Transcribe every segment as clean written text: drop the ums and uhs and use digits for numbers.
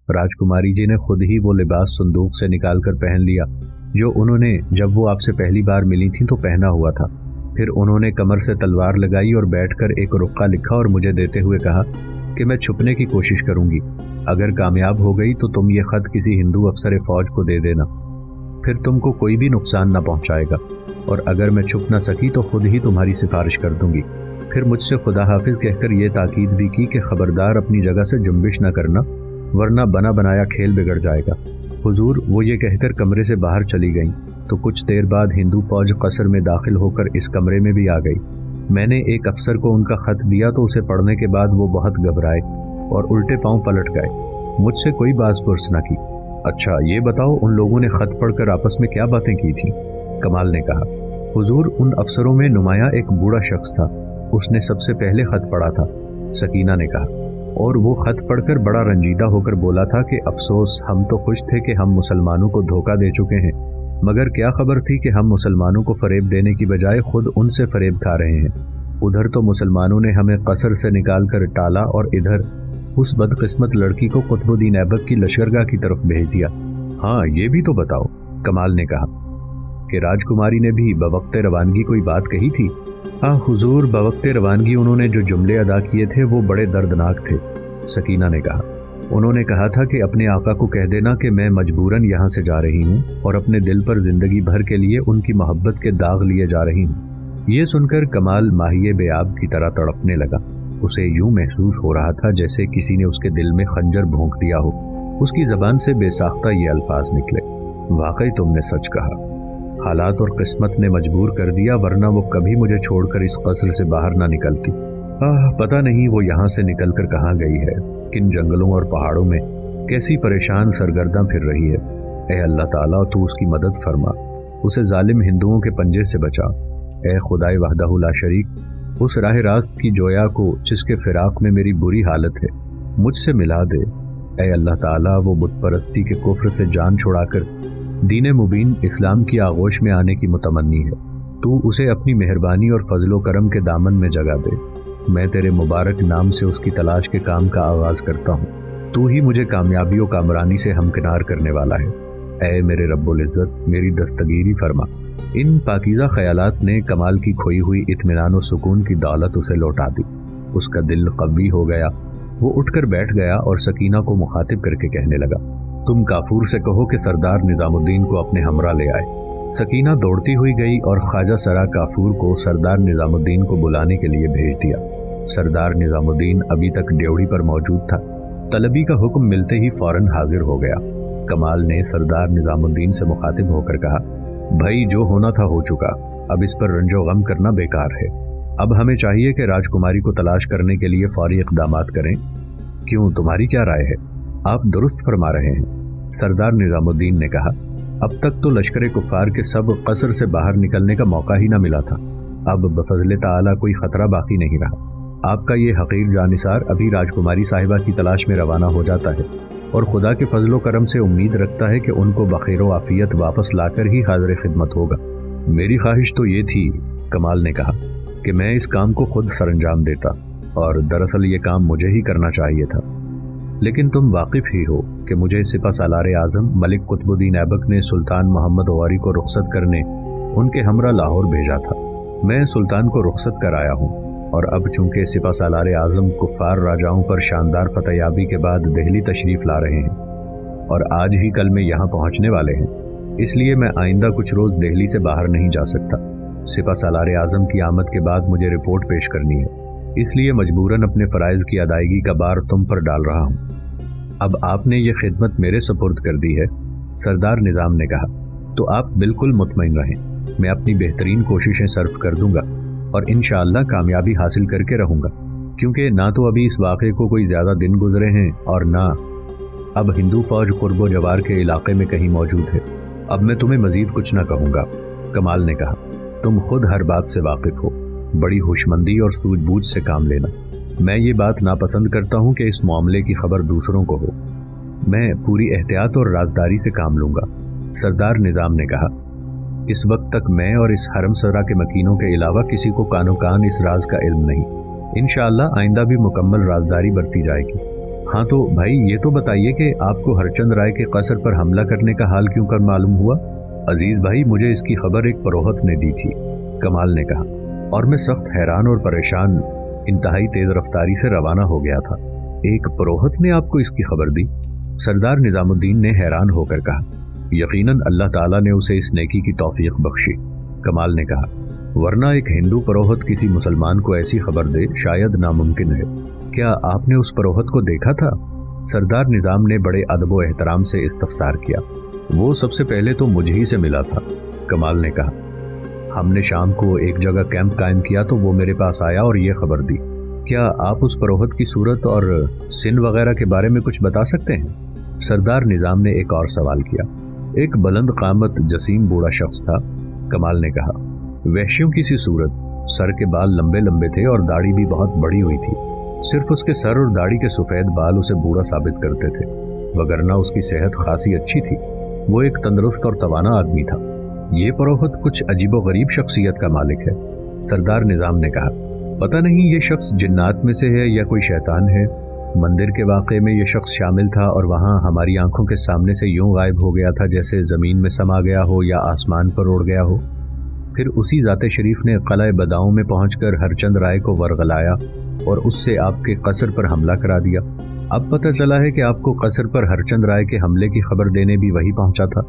राजकुमारी जी ने खुद ही वो लिबास संदूक से निकाल कर पहन लिया जो उन्होंने जब वो आपसे पहली बार मिली थी तो पहना हुआ था। फिर उन्होंने कमर से तलवार लगाई और बैठकर एक रुक्का लिखा और मुझे देते हुए कहा कि मैं छुपने की कोशिश करूंगी। अगर कामयाब हो गई तो तुम ये खत किसी हिंदू अफसर फौज को दे देना, फिर तुमको कोई भी नुकसान ना पहुंचाएगा, और अगर मैं छुप ना सकी तो खुद ही तुम्हारी सिफारिश कर दूंगी। फिर मुझसे खुदा हाफिज कहकर यह ताकीद भी की कि खबरदार अपनी जगह से जुम्बिश न करना, वरना बना बनाया खेल बिगड़ जाएगा। हुजूर, वो ये कहकर कमरे से बाहर चली गईं, तो कुछ देर बाद हिंदू फौज कसर में दाखिल होकर इस कमरे में भी आ गई। मैंने एक अफसर को उनका खत दिया तो उसे पढ़ने के बाद वो बहुत घबराए और उल्टे पांव पलट गए। मुझसे कोई बात पुरस न की। अच्छा ये बताओ, उन लोगों ने खत पढ़कर आपस में क्या बातें की थी? कमाल ने कहा, हुजूर, उन अफसरों में नुमाया एक बूढ़ा शख्स था, उसने सबसे पहले खत पढ़ा था। सकीना ने कहा, और वो खत पढ़कर बड़ा रंजीदा होकर बोला था कि अफसोस, हम तो खुश थे कि हम मुसलमानों को धोखा दे चुके हैं, मगर क्या खबर थी कि हम मुसलमानों को फरेब देने की बजाय खुद उनसे फरेब खा रहे हैं। उधर तो मुसलमानों ने हमें कसर से निकाल कर टाला और इधर उस बदकिस्मत लड़की को कुतुबुद्दीन ऐबक की लश्करगाह की तरफ भेज दिया। हाँ ये भी तो बताओ, कमाल ने कहा, कि राजकुमारी ने भी बवक्ते रवानगी कोई बात कही थी? हाँ हुजूर, बवक्ते रवानगी उन्होंने जो जुमले अदा किए थे वो बड़े दर्दनाक थे। सकीना ने कहा, उन्होंने कहा था कि अपने आका को कह देना कि मैं मजबूरन यहाँ से जा रही हूँ और अपने दिल पर जिंदगी भर के लिए उनकी मोहब्बत के दाग लिए जा रही हूँ। ये सुनकर कमाल माहिए बेआब की तरह तड़पने लगा। उसे यूं महसूस हो रहा था जैसे किसी ने उसके दिल में खंजर भोंक दिया हो। उसकी जबान से बेसाख्ता ये अल्फाज निकले, वाकई तुमने सच कहा, हालात और किस्मत ने मजबूर कर दिया, वरना वो कभी मुझे छोड़कर इस कसर से बाहर ना निकलती। पता नहीं वो यहाँ से निकलकर कहाँ गई है, किन जंगलों और पहाड़ों में कैसी परेशान सरगर्दा फिर रही है। ए अल्लाह ताला, तू उसकी मदद फरमा, उसे जालिम हिंदुओं के पंजे से बचा। ए खुदाए वहदहु ला शरीक, उस राह रास्त की जोया को जिसके फिराक में मेरी बुरी हालत है मुझसे मिला दे। ए अल्लाह ताला, वो बुत परस्ती के कुफ्र से जान छुड़ाकर दीन मुबीन इस्लाम की आगोश में आने की मुतमन्नी है। तू उसे अपनी मेहरबानी और फजलो करम के दामन में जगह दे। मैं तेरे मुबारक नाम से उसकी तलाश के काम का आगाज करता हूँ। तू ही मुझे कामयाबी और कामरानी से हमकिनार करने वाला है। ऐ मेरे रब्बुल इज़्ज़त, मेरी दस्तगीरी फरमा। इन पाकीज़ा ख्यालात ने कमाल की खोई हुई इत्मीनान और सुकून की दौलत उसे लौटा दी। उसका दिल कवी हो गया। वो उठकर बैठ गया और सकीना को मुखातिब करके कहने लगा, तुम काफूर से कहो कि सरदार निजामुद्दीन को अपने हमरा ले आए। सकीना दौड़ती हुई गई और ख्वाजा सरा काफूर को सरदार निजामुद्दीन को बुलाने के लिए भेज दिया। सरदार निजामुद्दीन अभी तक ड्योढ़ी पर मौजूद था। तलबी का हुक्म मिलते ही फौरन हाजिर हो गया। कमाल ने सरदार निजामुद्दीन से मुखातिब होकर कहा, भाई जो होना था हो चुका, अब इस पर रंजो गम करना बेकार है। अब हमें चाहिए कि राजकुमारी को तलाश करने के लिए फौरी इक़दामात करें। क्यों, तुम्हारी क्या राय है? आप दुरुस्त फरमा रहे हैं, सरदार निजामुद्दीन ने कहा। अब तक तो लश्कर कुफार के सब कसर से बाहर निकलने का मौका ही ना मिला था। अब बफज़ले ताला कोई खतरा बाकी नहीं रहा। आपका ये हकीर जानिसार अभी राजकुमारी साहिबा की तलाश में रवाना हो जाता है और खुदा के फजलो करम से उम्मीद रखता है कि उनको बखैर आफियत वापस लाकर ही हाज़िर खिदमत होगा। मेरी ख्वाहिश तो ये थी, कमाल ने कहा, कि मैं इस काम को खुद सरंजाम देता, और दरअसल ये काम मुझे ही करना चाहिए था। लेकिन तुम वाकिफ़ ही हो कि मुझे सिपा सालार आज़म मलिक कुतुबुद्दीन ऐबक ने सुल्तान मोहम्मद गौरी को रुखसत करने उनके हमरा लाहौर भेजा था। मैं सुल्तान को रुखसत कराया हूँ, और अब चूंकि सिपा सालार आज़म कुफ़ार राजाओं पर शानदार फतहयाबी के बाद दिल्ली तशरीफ़ ला रहे हैं और आज ही कल में यहाँ पहुँचने वाले हैं, इसलिए मैं आइंदा कुछ रोज़ दिल्ली से बाहर नहीं जा सकता। सिपा सालार आज़म की आमद के बाद मुझे रिपोर्ट पेश करनी है, इसलिए मजबूरन अपने फ़राइज़ की अदायगी का बार तुम पर डाल रहा हूँ। अब आपने ये खिदमत मेरे सुपुर्द कर दी है, सरदार निज़ाम ने कहा, तो आप बिल्कुल मुतमईन रहें। मैं अपनी बेहतरीन कोशिशें सर्फ कर दूंगा और इंशाअल्लाह कामयाबी हासिल करके रहूँगा, क्योंकि ना तो अभी इस वाक़े को कोई ज़्यादा दिन गुजरे हैं और ना अब हिंदू फ़ौज कुर्बो जवार के इलाके में कहीं मौजूद है। अब मैं तुम्हें मज़ीद कुछ ना कहूँगा, कमाल ने कहा। तुम खुद हर बात से वाकिफ़ हो, बड़ी होशमंदी और सूझबूझ से काम लेना। मैं ये बात नापसंद करता हूँ कि इस मामले की खबर दूसरों को हो। मैं पूरी एहतियात और राजदारी से काम लूँगा, सरदार निज़ाम ने कहा। इस वक्त तक मैं और इस हरम सरा के मकीनों के अलावा किसी को कानो कान इस राज का इल्म नहीं। इंशाअल्लाह आइंदा भी मुकम्मल राजदारी बरती जाएगी। हाँ तो भाई ये तो बताइए कि आपको हरचंद राय के कसर पर हमला करने का हाल क्यों कर मालूम हुआ? अजीज भाई, मुझे इसकी खबर एक परोहत ने दी थी, कमाल ने कहा, और मैं सख्त हैरान और परेशान इंतहाई तेज रफ्तारी से रवाना हो गया था। एक परोहत ने आपको इसकी खबर दी? सरदार निजामुद्दीन ने हैरान होकर कहा। यकीनन अल्लाह ताला ने उसे इस नेकी की तौफीक बख्शी, कमाल ने कहा, वरना एक हिंदू परोहत किसी मुसलमान को ऐसी खबर दे शायद नामुमकिन है। क्या आपने उस परोहत को देखा था? सरदार निजाम ने बड़े अदब व एहतराम से इस्तफसार किया। वो सबसे पहले तो मुझे ही से मिला था, कमाल ने कहा। हमने शाम को एक जगह कैंप कायम किया तो वो मेरे पास आया और ये खबर दी। क्या आप उस परोहत की सूरत और सिन वगैरह के बारे में कुछ बता सकते हैं? सरदार निजाम ने एक और सवाल किया। एक बुलंद कामत जसीम बूढ़ा शख्स था, कमाल ने कहा, वहशियों की सी सूरत, सर के बाल लंबे लंबे थे और दाढ़ी भी बहुत बड़ी हुई थी। सिर्फ उसके सर और दाढ़ी के सफ़ेद बाल उसे बूढ़ा साबित करते थे, वगरना उसकी सेहत खासी अच्छी थी। वो एक तंदुरुस्त और तवाना आदमी था। ये परोहत कुछ अजीबोगरीब शख्सियत का मालिक है, सरदार निजाम ने कहा। पता नहीं ये शख्स जिन्नात में से है या कोई शैतान है। मंदिर के वाक़े में ये शख्स शामिल था और वहाँ हमारी आंखों के सामने से यूं गायब हो गया था जैसे ज़मीन में समा गया हो या आसमान पर उड़ गया हो। फिर उसी ज़ाते शरीफ ने क़लअ बदाऊं में पहुंचकर हरचंद राय को वरगलाया और उससे आपके कसर पर हमला करा दिया। अब पता चला है कि आपको कसर पर हरचंद राय के हमले की खबर देने भी वही पहुंचा था।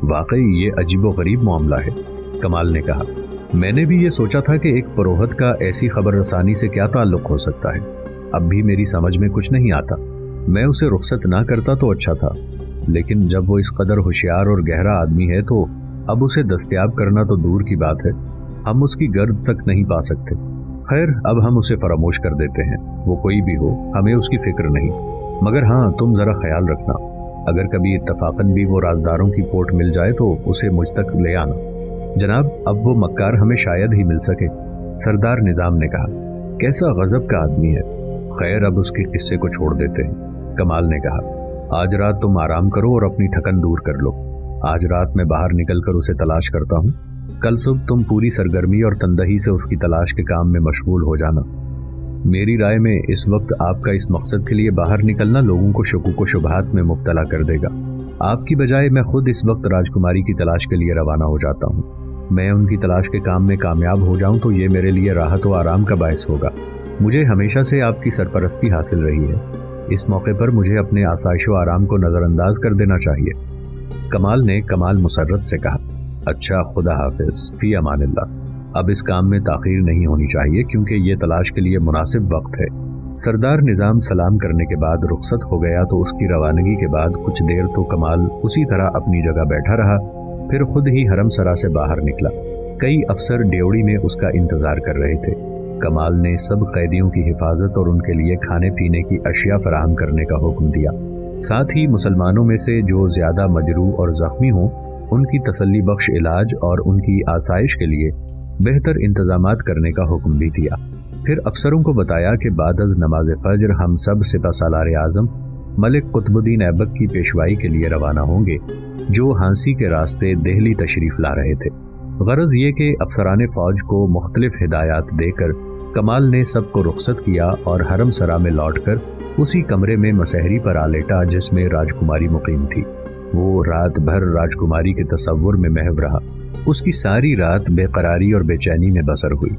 वाकई ये अजीबोगरीब मामला है, कमाल ने कहा। मैंने भी ये सोचा था कि एक परोहत का ऐसी खबर रसानी से क्या ताल्लुक़ हो सकता है। अब भी मेरी समझ में कुछ नहीं आता। मैं उसे रुख्सत ना करता तो अच्छा था, लेकिन जब वो इस कदर होशियार और गहरा आदमी है तो अब उसे दस्तयाब करना तो दूर की बात है, हम उसकी गर्द तक नहीं पा सकते। खैर, अब हम उसे फरामोश कर देते हैं। वो कोई भी हो, हमें उसकी फिक्र नहीं। मगर हाँ, तुम ज़रा ख्याल रखना, अगर कभी इत्तफाकन भी वो राजदारों की पोट मिल जाए तो उसे मुझ तक ले आना। जनाब, अब वो मक्कार हमें शायद ही मिल सके, सरदार निजाम ने कहा। कैसा गजब का आदमी है। खैर, अब उसके किस्से को छोड़ देते हैं, कमाल ने कहा। आज रात तुम आराम करो और अपनी थकन दूर कर लो। आज रात मैं बाहर निकलकर उसे तलाश करता हूँ। कल सुबह तुम पूरी सरगर्मी और तंदही से उसकी तलाश के काम में मशगूल हो जाना। मेरी राय में इस वक्त आपका इस मकसद के लिए बाहर निकलना लोगों को शुकूक व शुबहात में मुब्तला कर देगा। आपकी बजाय मैं खुद इस वक्त राजकुमारी की तलाश के लिए रवाना हो जाता हूँ। मैं उनकी तलाश के काम में कामयाब हो जाऊँ तो ये मेरे लिए राहत व आराम का बायस होगा। मुझे हमेशा से आपकी सरपरस्ती हासिल रही है। इस मौके पर मुझे अपने आसाइश व आराम को नज़रअंदाज कर देना चाहिए, कमाल ने कमाल मुसर्रत से कहा। अच्छा, खुदा हाफिज, फी अमानिल्लाह। अब इस काम में ताख़ीर नहीं होनी चाहिए क्योंकि ये तलाश के लिए मुनासिब वक्त है। सरदार निजाम सलाम करने के बाद रुखसत हो गया तो उसकी रवानगी के बाद कुछ देर तो कमाल उसी तरह अपनी जगह बैठा रहा, फिर खुद ही हरम सरा से बाहर निकला। कई अफसर ड्योढ़ी में उसका इंतजार कर रहे थे। कमाल ने सब कैदियों की हिफाजत और उनके लिए खाने पीने की अशिया फराहम करने का हुक्म दिया। साथ ही मुसलमानों में से जो ज़्यादा मजरूह और ज़ख्मी हों उनकी तसल्ली बख्श इलाज और उनकी आसाइश के लिए बेहतर इंतजामात करने का हुक्म भी दिया। फिर अफसरों को बताया कि बादज़ नमाज फ़ज्र हम सब सिपहसालार आज़म मलिक कुतुबुद्दीन ऐबक की पेशवाई के लिए रवाना होंगे, जो हांसी के रास्ते दिल्ली तशरीफ़ ला रहे थे। गरज ये कि अफसरान फ़ौज को मुख्तलिफ हिदायत देकर कमाल ने सबको रुखसत किया और हरम सरा में लौटकर उसी कमरे में मसहरी पर आ लेटा जिसमें राजकुमारी मुकीम थी। वो रात भर राजकुमारी के तसव्वुर में महव रहा। उसकी सारी रात बेकरारी और बेचैनी में बसर हुई।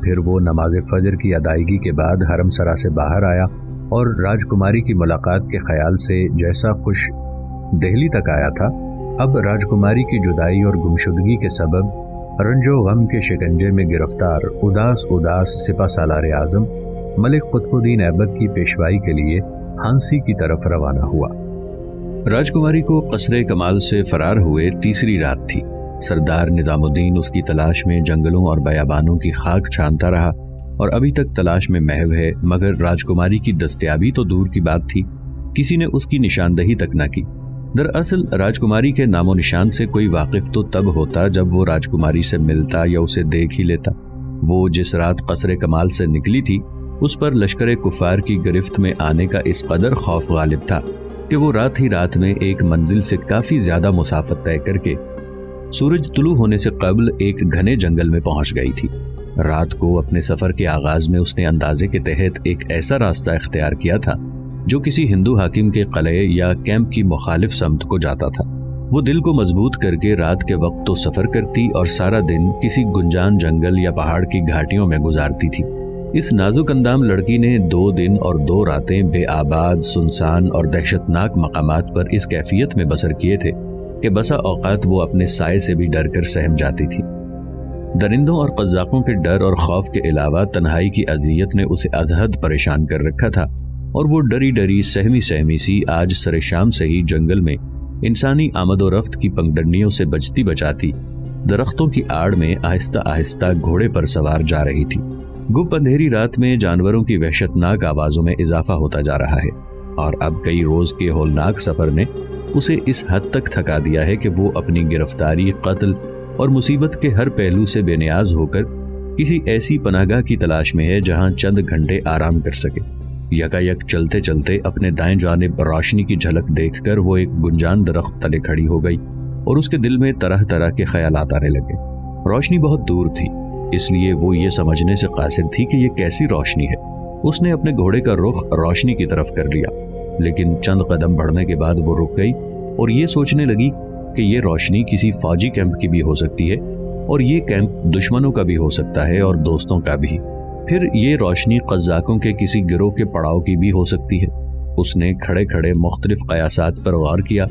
फिर वो नमाज फ़ज्र की अदायगी के बाद हरम सरा से बाहर आया और राजकुमारी की मुलाकात के ख्याल से जैसा खुश दिल्ली तक आया था, अब राजकुमारी की जुदाई और गुमशुदगी के सबब रंजो गम के शिकंजे में गिरफ्तार उदास उदास सिपहसालार आज़म मलिक कुतुबुद्दीन ऐबक की पेशवाई के लिए हांसी की तरफ रवाना हुआ। राजकुमारी को कसरे कमाल से फरार हुए तीसरी रात थी। सरदार निजामुद्दीन उसकी तलाश में जंगलों और बयाबानों की खाक छानता रहा और अभी तक तलाश में महव है, मगर राजकुमारी की दस्तयाबी तो दूर की बात थी, किसी ने उसकी निशानदही तक न की। दरअसल राजकुमारी के नामो निशान से कोई वाकिफ तो तब होता जब वो राजकुमारी से मिलता या उसे देख ही लेता। वो जिस रात कसरे कमाल से निकली थी उस पर लश्कर कुफार की गिरफ्त में आने का इस कदर खौफ गालिब था कि वो रात ही रात में एक मंजिल से काफ़ी ज़्यादा मुसाफत तय करके सूरज तुलू होने से कबल एक घने जंगल में पहुंच गई थी। रात को अपने सफ़र के आगाज़ में उसने अंदाजे के तहत एक ऐसा रास्ता इख्तियार किया था जो किसी हिंदू हाकिम के किले या कैंप की मुखालिफ समत को जाता था। वो दिल को मजबूत करके रात के वक्त तो सफर करती और सारा दिन किसी गुंजान जंगल या पहाड़ की घाटियों में गुजारती थी। इस नाजुक अंदाम लड़की ने 2 दिन और 2 रातें बेआबाद, सुनसान और दहशतनाक मकामात पर इस कैफियत में बसर किए थे कि बसा औकात वो अपने साए से भी डर कर सहम जाती थी। दरिंदों और कज़ाकों के डर और खौफ के अलावा तन्हाई की अजियत ने उसे अजहद परेशान कर रखा था और वो डरी डरी सहमी सहमी सी आज सरे शाम से ही जंगल में इंसानी आमदो रफ्त की पगडंडियों से बचती बचाती दरख्तों की आड़ में आहिस्ता आहिस्ता घोड़े पर सवार जा रही थी। गुप्त अंधेरी रात में जानवरों की वहशतनाक आवाजों में इजाफा होता जा रहा है और अब कई रोज के होलनाक सफर ने उसे इस हद तक थका दिया है कि वो अपनी गिरफ्तारी, कत्ल और मुसीबत के हर पहलू से बेनियाज होकर किसी ऐसी पनाहगाह की तलाश में है जहां चंद घंटे आराम कर सके। यकायक चलते चलते अपने दाएं जानिब रोशनी की झलक देखकर वो एक गुंजान दरख्त तले खड़ी हो गई और उसके दिल में तरह तरह के ख्यालात आने लगे। रोशनी बहुत दूर थी, इसलिए वो ये समझने से कासिर थी कि ये कैसी रोशनी है। उसने अपने घोड़े का रुख रोशनी की तरफ कर लिया, लेकिन चंद कदम बढ़ने के बाद वो रुक गई और ये सोचने लगी कि ये रोशनी किसी फौजी कैंप की भी हो सकती है और ये कैंप दुश्मनों का भी हो सकता है और दोस्तों का भी। फिर ये रोशनी कज़ाकों के किसी गिरोह के पड़ाव की भी हो सकती है। उसने खड़े खड़े मुख्तलिफ कयासात पर गौर किया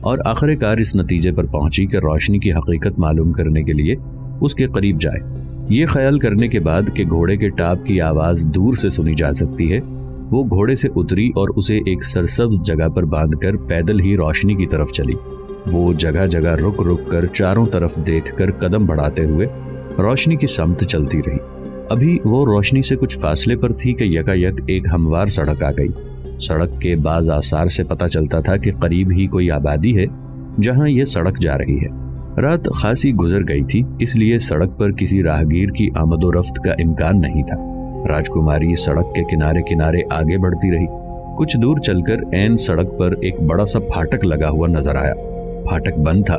और आखिरकार इस नतीजे पर पहुंची कि रोशनी की हकीकत मालूम करने के लिए उसके करीब जाए। ये ख्याल करने के बाद कि घोड़े के टाप की आवाज़ दूर से सुनी जा सकती है, वो घोड़े से उतरी और उसे एक सरसब्ज जगह पर बांधकर पैदल ही रोशनी की तरफ चली। वो जगह जगह रुक रुक कर चारों तरफ देखकर कदम बढ़ाते हुए रोशनी की समत चलती रही। अभी वो रोशनी से कुछ फासले पर थी कि यकायक एक हमवार सड़क आ गई। सड़क के बाज आसार से पता चलता था कि करीब ही कोई आबादी है जहां ये सड़क जा रही है। रात खासी गुजर गई थी, इसलिए सड़क पर किसी राहगीर की आमदो रफ्त का इम्कान नहीं था। राजकुमारी सड़क के किनारे किनारे आगे बढ़ती रही। कुछ दूर चलकर ऐन सड़क पर एक बड़ा सा फाटक लगा हुआ नजर आया। फाटक बंद था।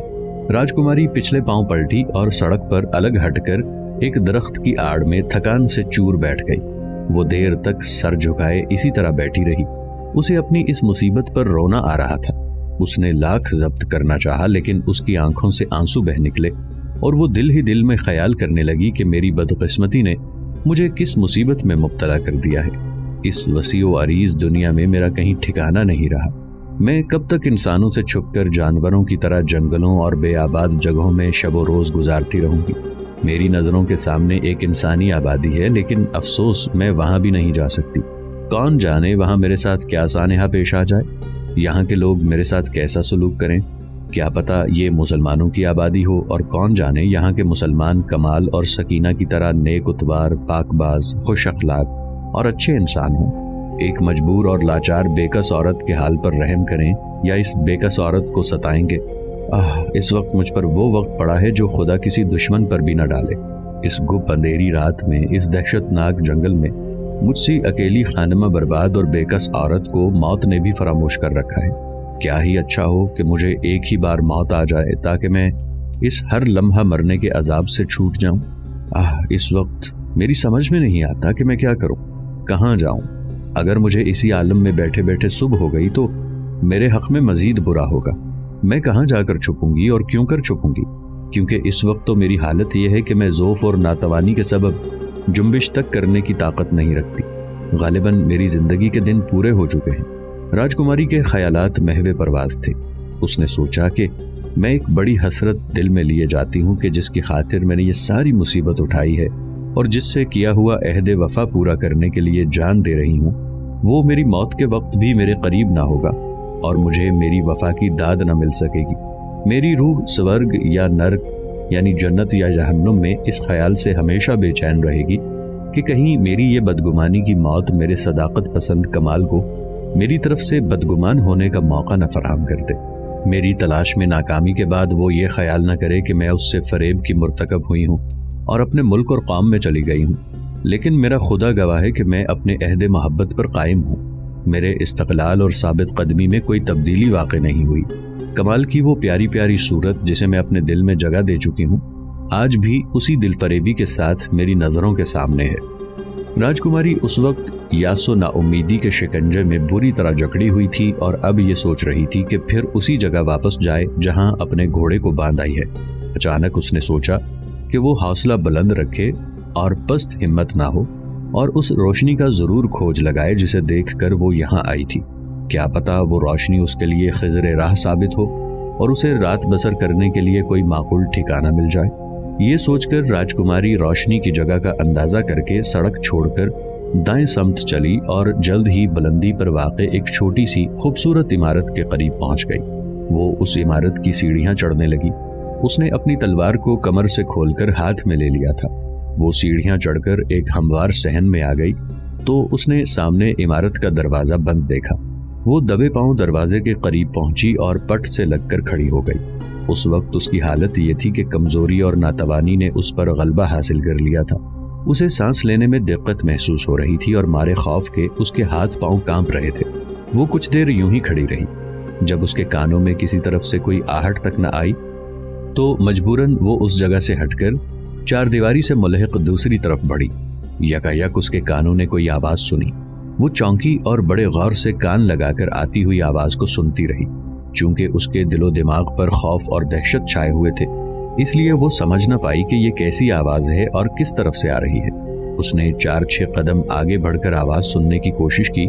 राजकुमारी पिछले पांव पलटी और सड़क पर अलग हटकर एक दरख्त की आड़ में थकान से चूर बैठ गई। वो देर तक सर झुकाए इसी तरह बैठी रही। उसे अपनी इस मुसीबत पर रोना आ रहा था। उसने लाख जब्त करना चाहा, लेकिन उसकी आंखों से आंसू बह निकले और वो दिल ही दिल में ख्याल करने लगी कि मेरी बदकिस्मती ने मुझे किस मुसीबत में मुब्तला कर दिया है। इस वसीओ अरीज दुनिया में मेरा कहीं ठिकाना नहीं रहा। मैं कब तक इंसानों से छुपकर जानवरों की तरह जंगलों और बेआबाद जगहों में शबो रोज गुजारती रहूंगी। मेरी नजरों के सामने एक इंसानी आबादी है, लेकिन अफसोस मैं वहां भी नहीं जा सकती। कौन जाने वहां मेरे साथ क्या सानेहा पेश आ जाए, यहाँ के लोग मेरे साथ कैसा सलूक करें। क्या पता ये मुसलमानों की आबादी हो और कौन जाने यहाँ के मुसलमान कमाल और सकीना की तरह नेक उतबार, पाकबाज, खुश अखलाक और अच्छे इंसान हों। एक मजबूर और लाचार बेकस औरत के हाल पर रहम करें या इस बेकस औरत को सताएंगे। इस वक्त मुझ पर वो वक्त पड़ा है जो खुदा किसी दुश्मन पर भी न डाले। इस गुप्त अंधेरी रात में, इस दहशतनाक जंगल में मुझसे अकेली खानमा बर्बाद और बेकस औरत को मौत ने भी फरामोश कर रखा है। क्या ही अच्छा हो कि मुझे एक ही बार मौत आ जाए ताकि मैं इस हर लम्हा मरने के अजाब से छूट जाऊं। इस वक्त मेरी समझ में नहीं आता कि मैं क्या करूं, कहां जाऊं। अगर मुझे इसी आलम में बैठे बैठे सुबह हो गई तो मेरे हक में मजीद बुरा होगा। मैं कहां जाकर छुपूंगी और क्यों कर छुपूंगी, क्योंकि इस वक्त तो मेरी हालत यह है कि मैं ज़ौफ और नातवानी के सबब जुम्बिश तक करने की ताकत नहीं रखती। गालिबन मेरी जिंदगी के दिन पूरे हो चुके हैं। राजकुमारी के ख्यालात महवे परवाज थे। उसने सोचा कि मैं एक बड़ी हसरत दिल में लिए जाती हूँ कि जिसकी खातिर मैंने ये सारी मुसीबत उठाई है और जिससे किया हुआ अहद वफा पूरा करने के लिए जान दे रही हूँ, वो मेरी मौत के वक्त भी मेरे करीब ना होगा और मुझे मेरी वफा की दाद न मिल सकेगी। मेरी रूह स्वर्ग या नर्क यानी जन्नत या जहन्नुम में इस ख्याल से हमेशा बेचैन रहेगी कि कहीं मेरी ये बदगुमानी की मौत मेरे सदाकत पसंद कमाल को मेरी तरफ से बदगुमान होने का मौका न फराहम कर दे। मेरी तलाश में नाकामी के बाद वो ये ख्याल न करे कि मैं उससे फरेब की मुर्तकब हुई हूँ और अपने मुल्क और कौम में चली गई हूँ। लेकिन मेरा खुदा गवाह है कि मैं अपने अहद मोहब्बत पर कायम हूँ। मेरे इस्तक़लाल और साबित कदमी में कोई तब्दीली वाक़ई नहीं हुई। कमाल की वो प्यारी प्यारी सूरत जिसे मैं अपने दिल में जगह दे चुकी हूँ, आज भी उसी दिल फरेबी के साथ मेरी नज़रों के सामने है। राजकुमारी उस वक्त यासो नाउमीदी के शिकंजे में बुरी तरह जकड़ी हुई थी और अब ये सोच रही थी कि फिर उसी जगह वापस जाए जहां अपने घोड़े को बांध आई है। अचानक उसने सोचा कि वो हौसला बुलंद रखे और पस्त हिम्मत ना हो और उस रोशनी का जरूर खोज लगाए जिसे देखकर वो यहाँ आई थी। क्या पता वो रोशनी उसके लिए खिज़र राह साबित हो और उसे रात बसर करने के लिए कोई माकूल ठिकाना मिल जाए। ये सोचकर राजकुमारी रोशनी की जगह का अंदाजा करके सड़क छोड़कर दाएं समत चली और जल्द ही बुलंदी पर वाक़े एक छोटी सी खूबसूरत इमारत के करीब पहुंच गई। वो उस इमारत की सीढ़ियां चढ़ने लगी। उसने अपनी तलवार को कमर से खोलकर हाथ में ले लिया था। वो सीढ़ियां चढ़कर एक हमवार सहन में आ गई तो उसने सामने इमारत का दरवाजा बंद देखा। वो दबे पांव दरवाजे के करीब पहुंची और पट से लगकर खड़ी हो गई। उस वक्त उसकी हालत ये थी कि कमजोरी और नातवानी ने उस पर गलबा हासिल कर लिया था। उसे सांस लेने में दिक्कत महसूस हो रही थी और मारे खौफ के उसके हाथ पांव कांप रहे थे। वो कुछ देर यूं ही खड़ी रही। जब उसके कानों में किसी तरफ से कोई आहट तक न आई तो मजबूरन वो उस जगह से हटकर चारदीवारी से मुल्हिक दूसरी तरफ बढ़ी। यकायक उसके कानों ने कोई आवाज सुनी। वो चौंकी और बड़े गौर से कान लगाकर आती हुई आवाज को सुनती रही। चूंकि उसके दिलो दिमाग पर खौफ और दहशत छाए हुए थे, इसलिए वो समझ न पाई कि ये कैसी आवाज है और किस तरफ से आ रही है। उसने 4-6 कदम आगे बढ़कर आवाज सुनने की कोशिश की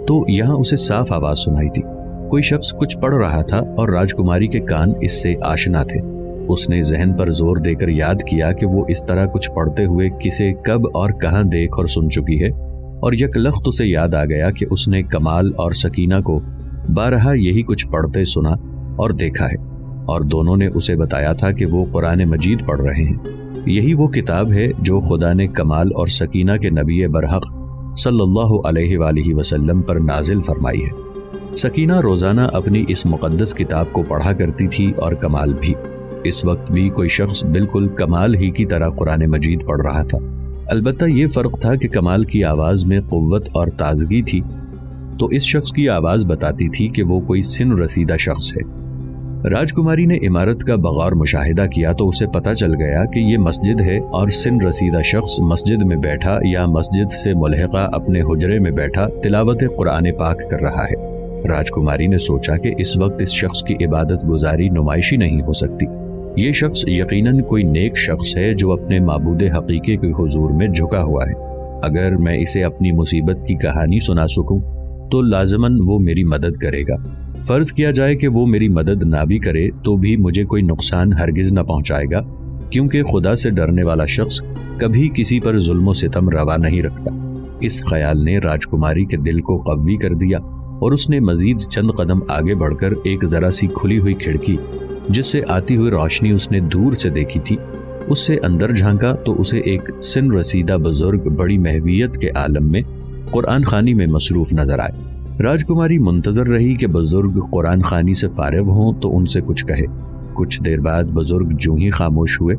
तो यहाँ उसे साफ आवाज सुनाई थी। कोई शख्स कुछ पढ़ रहा था और राजकुमारी के कान इससे आशना थे। उसने जहन पर जोर देकर याद किया कि वो इस तरह कुछ पढ़ते हुए किसे कब और कहाँ देख और सुन चुकी है, और यकलख्त उसे याद आ गया कि उसने कमाल और सकीना को बारहा यही कुछ पढ़ते सुना और देखा है, और दोनों ने उसे बताया था कि वो कुरान मजीद पढ़ रहे हैं। यही वो किताब है जो खुदा ने कमाल और सकीना के नबी बरहक सल्लल्लाहु अलैहि वसल्लम पर नाजिल फरमाई है। सकीना रोजाना अपनी इस मुकद्दस किताब को पढ़ा करती थी और कमाल भी। इस वक्त भी कोई शख्स बिल्कुल कमाल ही की तरह कुरान मजीद पढ़ रहा था। अलबत्ता ये फर्क था कि कमाल की आवाज में कुव्वत और ताजगी थी, तो इस शख्स की आवाज बताती थी कि वो कोई सिन रसीदा शख्स है। राजकुमारी ने इमारत का बगौर मुशाहिदा किया तो उसे पता चल गया कि ये मस्जिद है और सिन रसीदा शख्स मस्जिद में बैठा या मस्जिद से मुल्हिका अपने हुजरे में बैठा तिलावत कुरान पाक कर रहा है। राजकुमारी ने सोचा कि इस वक्त इस शख्स की इबादत गुजारी नुमाइशी नहीं हो सकती। ये शख्स यकीनन कोई नेक शख्स है जो अपने माबूद हकीकी के हुजूर में झुका हुआ है। अगर मैं इसे अपनी मुसीबत की कहानी सुना सकूं तो लाजमन वो मेरी मदद करेगा। फर्ज किया जाए कि वो मेरी मदद ना भी करे तो भी मुझे कोई नुकसान हरगिज न पहुंचाएगा, क्योंकि खुदा से डरने वाला शख्स कभी किसी पर जुल्म सितम रवा नहीं रखता। इस ख्याल ने राजकुमारी के दिल को कव्वी कर दिया और उसने मजीद चंद कदम आगे बढ़कर एक जरा सी खुली हुई खिड़की जिससे आती हुई रोशनी उसने दूर से देखी थी, उससे अंदर झांका तो उसे एक सिन रसीदा बुजुर्ग बड़ी महवियत के आलम में कुरान खानी में मसरूफ नजर आए। राजकुमारी मुंतजर रही कि बुजुर्ग कुरान खानी से फारिग हों तो उनसे कुछ कहे। कुछ देर बाद बुजुर्ग जूं ही खामोश हुए,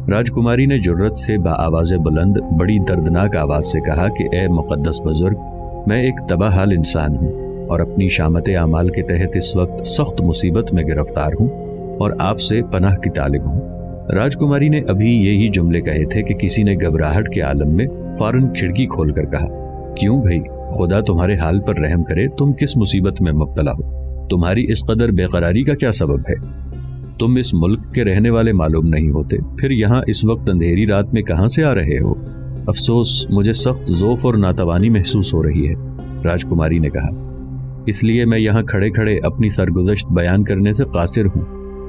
राजकुमारी ने जुर्रत से बाआवाज़ बुलंद बड़ी दर्दनाक आवाज से कहा कि ए मुक़द्दस बुजुर्ग, मैं एक तबाह हाल इंसान हूँ और अपनी शामत आमाल के तहत इस वक्त सख्त मुसीबत में गिरफ्तार हूँ और आपसे पनाह की तालिब हूँ। राजकुमारी ने अभी यही जुमले कहे थे कि किसी ने घबराहट के आलम में फौरन खिड़की खोलकर कहा, क्यों भाई, खुदा तुम्हारे हाल पर रहम करे, तुम किस मुसीबत में मुब्तला हो? तुम्हारी इस कदर बेकरारी का क्या सबब है? तुम इस मुल्क के रहने वाले मालूम नहीं होते, फिर यहाँ इस वक्त अंधेरी रात में कहाँ से आ रहे हो? अफसोस, मुझे सख्त ज़ौफ और नातवानी महसूस हो रही है। राजकुमारी ने कहा, इसलिए मैं यहाँ खड़े खड़े अपनी सरगुज़श्त बयान करने से कासिर हूँ।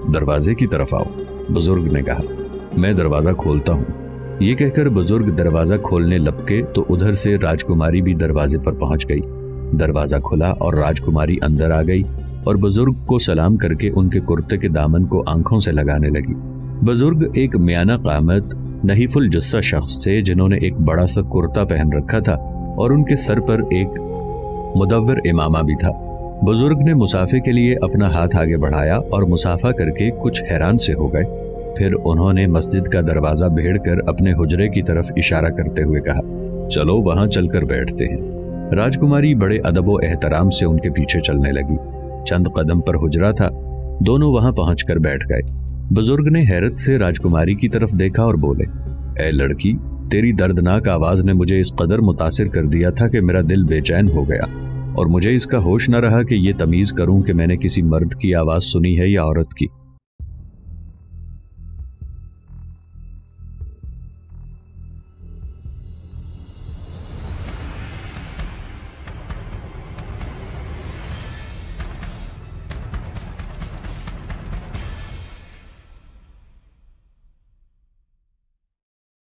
दरवाजे की तरफ आओ, बुजुर्ग ने कहा, मैं दरवाज़ा खोलता हूँ। ये कहकर बुजुर्ग दरवाजा खोलने लपके तो उधर से राजकुमारी भी दरवाजे पर पहुंच गई। दरवाजा खुला और राजकुमारी अंदर आ गई और बुजुर्ग को सलाम करके उनके कुर्ते के दामन को आंखों से लगाने लगी। बुजुर्ग एक मियाना कामत नहीफुल जुस्सा शख्स थे जिन्होंने एक बड़ा सा कुर्ता पहन रखा था और उनके सर पर एक मुदव्वर इमामा भी था। बुजुर्ग ने मुसाफे के लिए अपना हाथ आगे बढ़ाया और मुसाफा करके कुछ हैरान से हो गए। फिर उन्होंने मस्जिद का दरवाजा भेड़कर अपने हुजरे की तरफ इशारा करते हुए कहा, चलो वहां चलकर बैठते हैं। राजकुमारी बड़े अदब व एहतराम से उनके पीछे चलने लगी। चंद कदम पर हुजरा था, दोनों वहां पहुंचकर बैठ गए। बुजुर्ग ने हैरत से राजकुमारी की तरफ देखा और बोले, ए लड़की, تیری دردناک آواز نے مجھے اس قدر متاثر کر دیا تھا کہ میرا دل بے چین ہو گیا اور مجھے اس کا ہوش نہ رہا کہ یہ تمیز کروں کہ میں نے کسی مرد کی آواز سنی ہے یا عورت کی۔